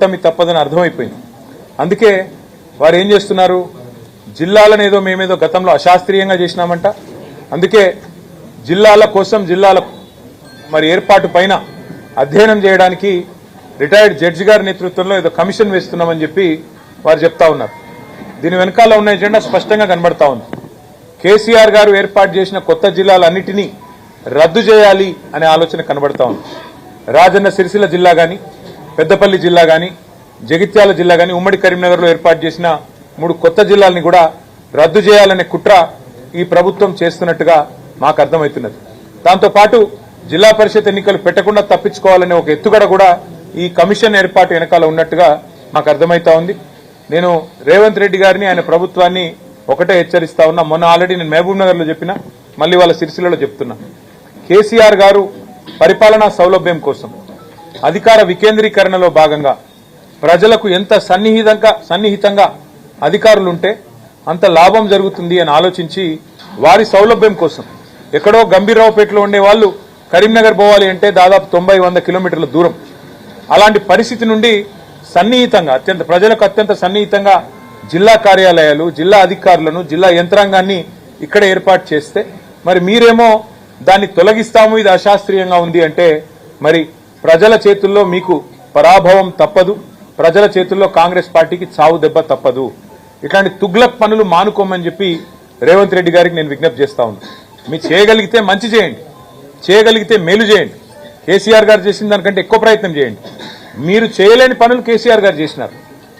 కూటమి తప్పదని అర్థమైపోయింది. అందుకే వారు ఏం చేస్తున్నారు, జిల్లాలను ఏదో మేమేదో గతంలో అశాస్త్రీయంగా చేసినామంట. అందుకే జిల్లాల కోసం జిల్లాల మరి ఏర్పాటు పైన అధ్యయనం చేయడానికి రిటైర్డ్ జడ్జి గారి నేతృత్వంలో ఏదో కమిషన్ వేస్తున్నామని చెప్పి వారు చెప్తా ఉన్నారు. దీని వెనకాల ఉన్న ఎజెండా స్పష్టంగా కనబడతా ఉంది. కేసీఆర్ గారు ఏర్పాటు చేసిన కొత్త జిల్లాలన్నిటినీ రద్దు చేయాలి అనే ఆలోచన కనబడతా ఉంది. రాజన్న సిరిసిల్ల జిల్లా కానీ, పెద్దపల్లి జిల్లా కానీ, జగిత్యాల జిల్లా కానీ, ఉమ్మడి కరీంనగర్లో ఏర్పాటు చేసిన 3 కొత్త జిల్లాలని కూడా రద్దు చేయాలనే కుట్ర ఈ ప్రభుత్వం చేస్తున్నట్టుగా మాకు అర్థమవుతున్నది. దాంతోపాటు జిల్లా పరిషత్ ఎన్నికలు పెట్టకుండా తప్పించుకోవాలనే ఒక ఎత్తుగడ కూడా ఈ కమిషన్ ఏర్పాటు వెనకాల ఉన్నట్టుగా మాకు అర్థమవుతా ఉంది. నేను రేవంత్ రెడ్డి గారిని, ఆయన ప్రభుత్వాన్ని ఒకటే హెచ్చరిస్తా ఉన్నా. మొన్న ఆల్రెడీ నేను మహబూబ్ నగర్లో చెప్పినా, మళ్ళీ వాళ్ళ సిరిసిల్లలో చెప్తున్నా. కేసీఆర్ గారు పరిపాలనా సౌలభ్యం కోసం అధికార వికేంద్రీకరణలో భాగంగా ప్రజలకు ఎంత సన్నిహితంగా అధికారులుంటే అంత లాభం జరుగుతుంది అని ఆలోచించి వారి సౌలభ్యం కోసం ఎక్కడో గంభీరావుపేటలో ఉండే వాళ్ళు కరీంనగర్ పోవాలి అంటే దాదాపు 90-100 కిలోమీటర్ల దూరం. అలాంటి పరిస్థితి నుండి సన్నిహితంగా ప్రజలకు అత్యంత సన్నిహితంగా జిల్లా కార్యాలయాలు, జిల్లా అధికారులను, జిల్లా యంత్రాంగాన్ని ఇక్కడ ఏర్పాటు చేస్తే మరి మీరేమో దాన్ని తొలగిస్తాము, ఇది అశాస్త్రీయంగా ఉంది అంటే మరి ప్రజల చేతుల్లో మీకు పరాభవం తప్పదు, ప్రజల చేతుల్లో కాంగ్రెస్ పార్టీకి చావు దెబ్బ తప్పదు. ఇట్లాంటి తుగ్లక్ పనులు మానుకోమని చెప్పి రేవంత్ రెడ్డి గారికి నేను విజ్ఞప్తి చేస్తా ఉన్నాను. మీరు చేయగలిగితే మంచి చేయండి, చేయగలిగితే మేలు చేయండి. కేసీఆర్ గారు చేసిన దానికంటే ఎక్కువ ప్రయత్నం చేయండి. మీరు చేయలేని పనులు కేసీఆర్ గారు చేసినారు.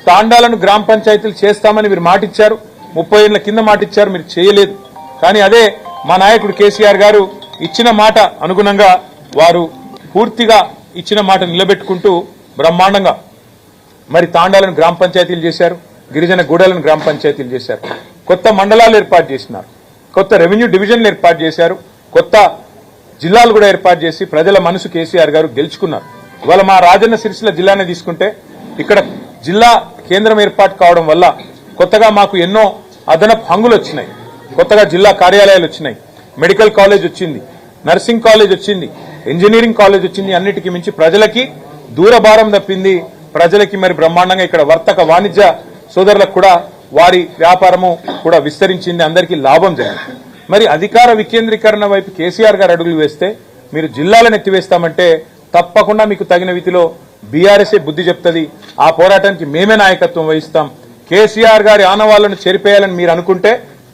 తాండాలను గ్రామ పంచాయతీలు చేస్తామని మీరు మాటిచ్చారు, 30 ఏళ్ల కింద మాటిచ్చారు, మీరు చేయలేదు. కానీ అదే మా నాయకుడు కేసీఆర్ గారు ఇచ్చిన మాట అనుగుణంగా వారు పూర్తిగా ఇచ్చిన మాట నిలబెట్టుకుంటూ బ్రహ్మాండంగా మరి తాండాలను గ్రామ పంచాయతీలు చేశారు, గిరిజన గూడలను గ్రామ పంచాయతీలు చేశారు, కొత్త మండలాలు ఏర్పాటు చేసినారు, కొత్త రెవెన్యూ డివిజన్లు ఏర్పాటు చేశారు, కొత్త జిల్లాలు కూడా ఏర్పాటు చేసి ప్రజల మనసు కేసీఆర్ గారు గెలుచుకున్నారు. ఇవాళ మా రాజన్న సిరిసిల్ల జిల్లానే తీసుకుంటే ఇక్కడ జిల్లా కేంద్రం ఏర్పాటు కావడం వల్ల కొత్తగా మాకు ఎన్నో అదనపు హంగులు వచ్చినాయి. కొత్తగా జిల్లా కార్యాలయాలు వచ్చినాయి, మెడికల్ కాలేజ్ వచ్చింది, నర్సింగ్ కాలేజ్ వచ్చింది, ఇంజనీరింగ్ కాలేజ్ వచ్చింది. అన్నిటికీ మించి ప్రజలకి దూరభారం తప్పింది. ప్రజలకి మరి బ్రహ్మాండంగా ఇక్కడ వర్తక వాణిజ్య సోదరులకు కూడా వారి వ్యాపారము కూడా విస్తరించింది, అందరికీ లాభం జరిగింది. మరి అధికార వికేంద్రీకరణ వైపు కేసీఆర్ గారు అడుగులు వేస్తే మీరు జిల్లాలను ఎత్తివేస్తామంటే తప్పకుండా మీకు తగిన రీతిలో బీఆర్ఎస్ఏ బుద్ధి చెప్తుంది. ఆ పోరాటానికి మేమే నాయకత్వం వహిస్తాం. కేసీఆర్ గారి ఆనవాళ్లను చెరిపేయాలని మీరు అనుకుంటే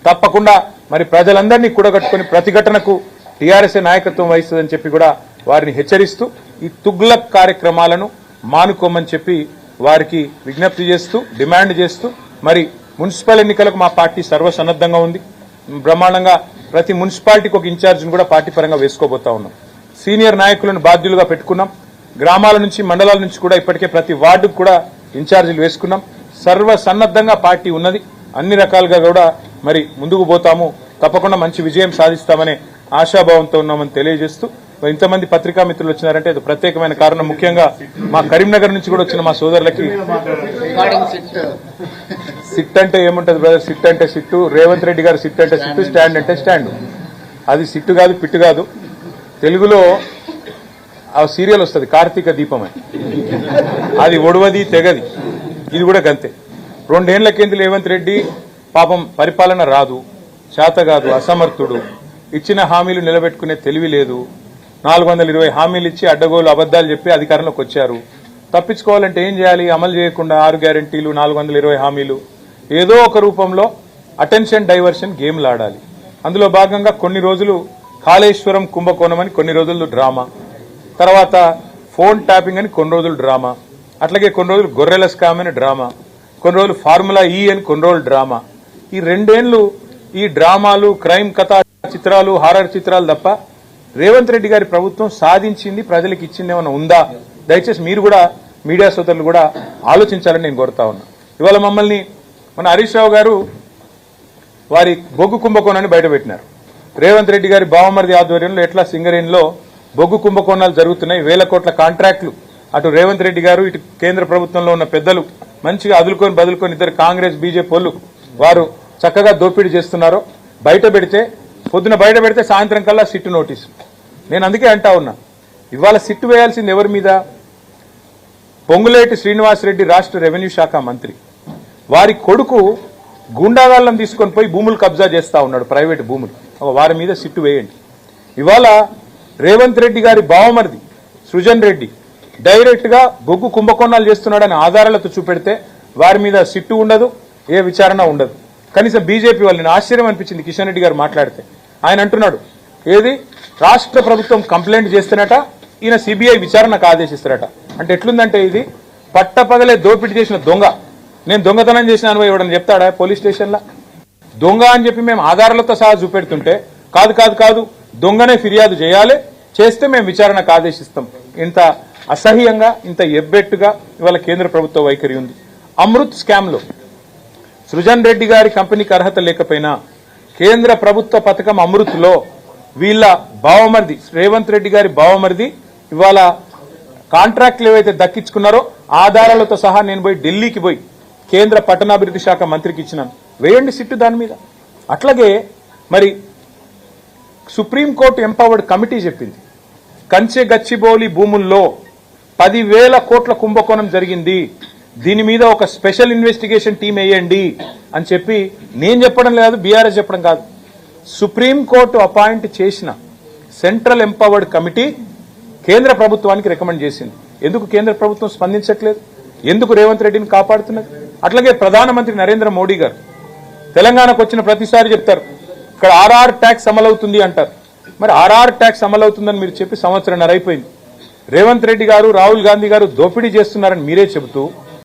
తప్పకుండా మరి ప్రజలందరినీ కూడగట్టుకుని ప్రతిఘటనకు టీఆర్ఎస్ఏ నాయకత్వం వహిస్తుందని చెప్పి కూడా వారిని హెచ్చరిస్తూ ఈ తుగ్లక్ కార్యక్రమాలను మానుకోమని చెప్పి వారికి విజ్ఞప్తి చేస్తూ డిమాండ్ చేస్తూ మరి మున్సిపల్ ఎన్నికలకు మా పార్టీ సర్వసన్నద్ధంగా ఉంది. బ్రహ్మాండంగా ప్రతి మున్సిపాలిటీకి ఒక ఇన్ఛార్జిని కూడా పార్టీ పరంగా వేసుకోబోతా ఉన్నాం. సీనియర్ నాయకులను బాధ్యులుగా పెట్టుకున్నాం. గ్రామాల నుంచి మండలాల నుంచి కూడా ఇప్పటికే ప్రతి వార్డుకు కూడా ఇన్ఛార్జీలు వేసుకున్నాం. సర్వసన్నద్ధంగా పార్టీ ఉన్నది. అన్ని రకాలుగా కూడా మరి ముందుకు పోతాము, తప్పకుండా మంచి విజయం సాధిస్తామనే ఆశాభావంతో ఉన్నామని తెలియజేస్తూ ఇంతమంది పత్రికా మిత్రులు వచ్చినారంటే అది ప్రత్యేకమైన కారణం. ముఖ్యంగా మా కరీంనగర్ నుంచి కూడా వచ్చిన మా సోదరులకి సిట్ అంటే ఏముంటది బ్రదర్, సిట్ అంటే సిట్టు, రేవంత్ రెడ్డి గారు సిట్ అంటే సిట్టు, స్టాండ్ అంటే స్టాండ్. అది సిట్టు కాదు, పిట్టు కాదు. తెలుగులో ఆ సీరియల్ వస్తుంది కార్తీక దీపం అని, అది ఒడవది తెగది. ఇది కూడా గంతే. 2 ఏళ్ల కింద రేవంత్ రెడ్డి పాపం పరిపాలన రాదు, చేత కాదు, అసమర్థుడు, ఇచ్చిన హామీలు నిలబెట్టుకునే తెలివి లేదు. 420 హామీలు ఇచ్చి అడ్డగోలు అబద్దాలు చెప్పి అధికారంలోకి వచ్చారు. తప్పించుకోవాలంటే ఏం చేయాలి? అమలు చేయకుండా 6 గ్యారెంటీలు, 420 హామీలు, ఏదో ఒక రూపంలో అటెన్షన్ డైవర్షన్ గేమ్లు ఆడాలి. అందులో భాగంగా కొన్ని రోజులు కాళేశ్వరం కుంభకోణం అని కొన్ని రోజులు డ్రామా, తర్వాత ఫోన్ ట్యాపింగ్ అని కొన్ని రోజులు డ్రామా, అట్లాగే కొన్ని రోజులు గొర్రెల స్కామ్ అని డ్రామా, కొన్ని రోజులు ఫార్ములా ఈ అని కొన్ని రోజులు డ్రామా. ఈ 2 ఏళ్లు ఈ డ్రామాలు, క్రైమ్ కథా చిత్రాలు, హారర్ చిత్రాలు తప్ప రేవంత్ రెడ్డి గారి ప్రభుత్వం సాధించింది, ప్రజలకు ఇచ్చింది ఏమైనా ఉందా? దయచేసి మీరు కూడా మీడియా సోదరులు కూడా ఆలోచించాలని నేను కోరుతా ఉన్నా. ఇవాళ మమ్మల్ని మన హరీష్ రావు గారు వారి బొగ్గు కుంభకోణాన్ని బయటపెట్టినారు. రేవంత్ రెడ్డి గారి బావమరిది ఆధ్వర్యంలో ఎట్లా సింగరేణిలో బొగ్గు కుంభకోణాలు జరుగుతున్నాయి, 1000 కోట్ల కాంట్రాక్టులు అటు రేవంత్ రెడ్డి గారు ఇటు కేంద్ర ప్రభుత్వంలో ఉన్న పెద్దలు మంచిగా అదులుకొని బదులుకొని ఇద్దరు కాంగ్రెస్ బీజేపీ వాళ్ళు వారు చక్కగా దోపిడీ చేస్తున్నారో బయట పెడితే, పొద్దున బయట పెడితే సాయంత్రం కల్లా సిట్టు నోటీసు. నేను అందుకే అంటా ఉన్నా, ఇవాళ సిట్టు వేయాల్సింది ఎవరి మీద? పొంగులేటి శ్రీనివాసరెడ్డి రాష్ట్ర రెవెన్యూ శాఖ మంత్రి, వారి కొడుకు గుండాగాళ్ళం తీసుకొని పోయి భూములు కబ్జా చేస్తా ఉన్నాడు, ప్రైవేట్ భూములు. వారి మీద సిట్టు వేయండి. ఇవాళ రేవంత్ రెడ్డి గారి బావమరిది సృజన్ రెడ్డి డైరెక్ట్ గా బొగ్గు కుంభకోణాలు చేస్తున్నాడని ఆధారాలతో చూపెడితే వారి మీద సిట్టు ఉండదు, ఏ విచారణ ఉండదు. కనీసం బీజేపీ వాళ్ళని ఆశ్చర్యం అనిపించింది కిషన్ రెడ్డి గారు మాట్లాడితే. ఆయన అంటున్నాడు, ఏది రాష్ట్ర ప్రభుత్వం కంప్లైంట్ చేస్తున్నట, ఈయన సిబిఐ విచారణకు ఆదేశిస్తారట. అంటే ఎట్లుందంటే ఇది పట్టపగలే దోపిడీ చేసిన దొంగ. నేను దొంగతనం చేసినాను ఎవడని చెప్తాడా పోలీస్ స్టేషన్లో? దొంగ అని చెప్పి మేము ఆధారాలతో సహా చూపెడుతుంటే కాదు కాదు కాదు దొంగనే ఫిర్యాదు చేయాలి, చేస్తే మేము విచారణకు ఆదేశిస్తాం. ఇంత అసహ్యంగా, ఇంత ఎబ్బెట్టుగా ఇవాళ కేంద్ర ప్రభుత్వ వైఖరి ఉంది. అమృత్ స్కామ్ లో సృజన్ రెడ్డి గారి కంపెనీకి అర్హత లేకపోయినా కేంద్ర ప్రభుత్వ పథకం అమృత్ లో వీళ్ళ బావమరిది రేవంత్ రెడ్డి గారి బావమరిది ఇవాళ కాంట్రాక్ట్లు ఏవైతే దక్కించుకున్నారో ఆధారాలతో సహా నేను పోయి ఢిల్లీకి పోయి కేంద్ర పట్టణాభివృద్ధి శాఖ మంత్రికి ఇచ్చినాను. వేయండి సిట్టు దాని మీద. అట్లాగే మరి సుప్రీంకోర్టు ఎంపవర్డ్ కమిటీ చెప్పింది, కంచె గచ్చిబౌలి భూముల్లో 10,000 కోట్ల కుంభకోణం జరిగింది, దీని మీద ఒక స్పెషల్ ఇన్వెస్టిగేషన్ టీం వేయండి అని చెప్పి నేను చెప్పడం లేదు, బీఆర్ఎస్ చెప్పడం కాదు, సుప్రీంకోర్టు అపాయింట్ చేసిన సెంట్రల్ ఎంపవర్డ్ కమిటీ కేంద్ర ప్రభుత్వానికి రికమెండ్ చేసింది. ఎందుకు కేంద్ర ప్రభుత్వం స్పందించట్లేదు? ఎందుకు రేవంత్ రెడ్డిని కాపాడుతున్నది? అట్లాగే ప్రధానమంత్రి నరేంద్ర మోడీ గారు తెలంగాణకు వచ్చిన ప్రతిసారి చెప్తారు, ఇక్కడ ఆర్ఆర్ ట్యాక్స్ అమలవుతుంది అంటారు. మరి ఆర్ఆర్ ట్యాక్స్ అమలవుతుందని మీరు చెప్పి సంవత్సరంన్నర అయిపోయింది. రేవంత్ రెడ్డి గారు, రాహుల్ గాంధీ గారు దోపిడీ చేస్తున్నారని మీరే చెబుతూ